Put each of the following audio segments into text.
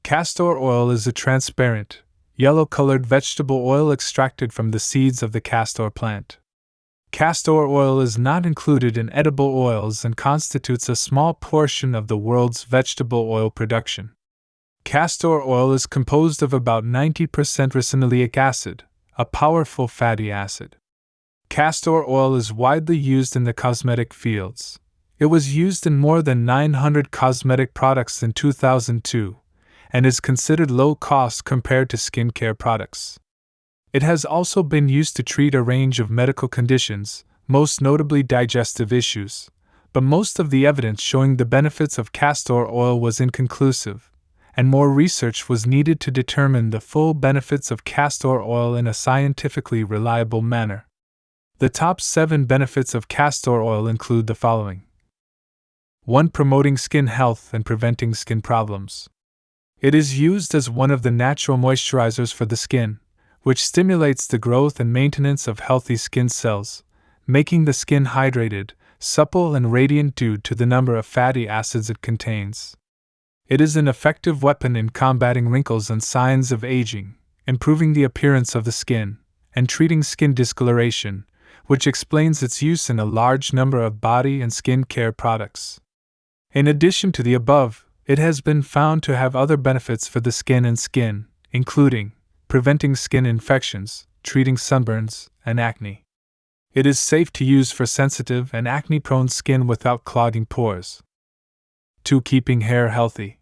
Castor oil is a transparent, yellow-colored vegetable oil extracted from the seeds of the castor plant. Castor oil is not included in edible oils and constitutes a small portion of the world's vegetable oil production. Castor oil is composed of about 90% ricinoleic acid, a powerful fatty acid. Castor oil is widely used in the cosmetic fields. It was used in more than 900 cosmetic products in 2002, and is considered low cost compared to skincare products. It has also been used to treat a range of medical conditions, most notably digestive issues, but most of the evidence showing the benefits of castor oil was inconclusive, and more research was needed to determine the full benefits of castor oil in a scientifically reliable manner. The top 7 benefits of castor oil include the following. 1. Promoting skin health and preventing skin problems. It is used as one of the natural moisturizers for the skin, which stimulates the growth and maintenance of healthy skin cells, making the skin hydrated, supple, and radiant due to the number of fatty acids it contains. It is an effective weapon in combating wrinkles and signs of aging, improving the appearance of the skin, and treating skin discoloration, which explains its use in a large number of body and skin care products. In addition to the above, it has been found to have other benefits for the skin, including preventing skin infections, treating sunburns, and acne. It is safe to use for sensitive and acne-prone skin without clogging pores. 2. Keeping hair healthy.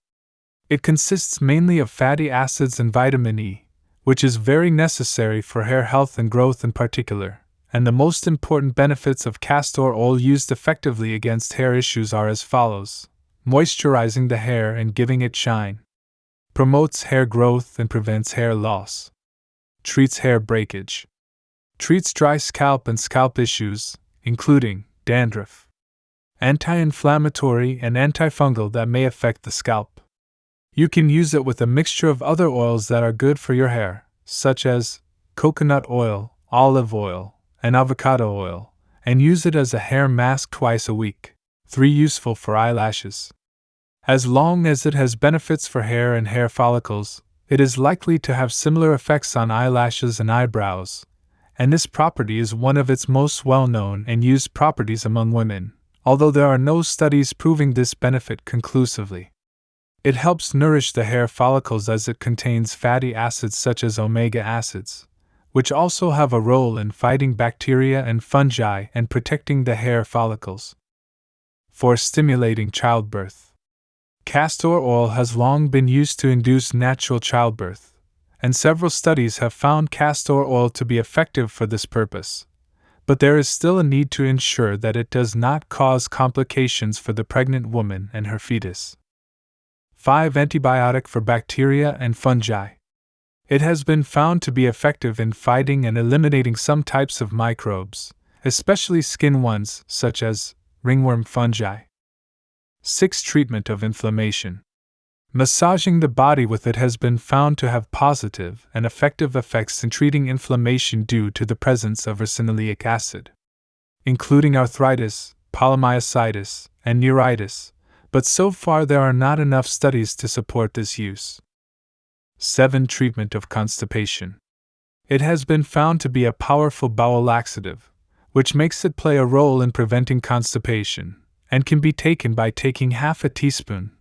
It consists mainly of fatty acids and vitamin E, which is very necessary for hair health and growth in particular, and the most important benefits of castor oil used effectively against hair issues are as follows. Moisturizing the hair and giving it shine. Promotes hair growth and prevents hair loss. Treats hair breakage. Treats dry scalp and scalp issues, including dandruff. Anti-inflammatory and antifungal that may affect the scalp. You can use it with a mixture of other oils that are good for your hair, such as coconut oil, olive oil, and avocado oil, and use it as a hair mask twice a week. 3. Useful for eyelashes. As long as it has benefits for hair and hair follicles, it is likely to have similar effects on eyelashes and eyebrows, and this property is one of its most well-known and used properties among women, although there are no studies proving this benefit conclusively. It helps nourish the hair follicles as it contains fatty acids such as omega acids, which also have a role in fighting bacteria and fungi and protecting the hair follicles. 4. Stimulating childbirth. Castor oil has long been used to induce natural childbirth, and several studies have found castor oil to be effective for this purpose. But there is still a need to ensure that it does not cause complications for the pregnant woman and her fetus. 5. Antibiotic for bacteria and fungi. It has been found to be effective in fighting and eliminating some types of microbes, especially skin ones such as ringworm fungi. 6. Treatment of inflammation. Massaging the body with it has been found to have positive and effective effects in treating inflammation due to the presence of ricinoleic acid, including arthritis, polymyositis, and neuritis, but so far there are not enough studies to support this use. 7. Treatment of constipation. It has been found to be a powerful bowel laxative, which makes it play a role in preventing constipation, and can be taken by taking half a teaspoon,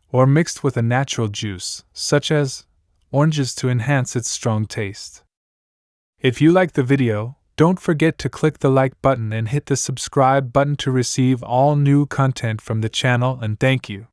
or mixed with a natural juice, such as oranges, to enhance its strong taste. If you like the video, don't forget to click the like button and hit the subscribe button to receive all new content from the channel, and thank you.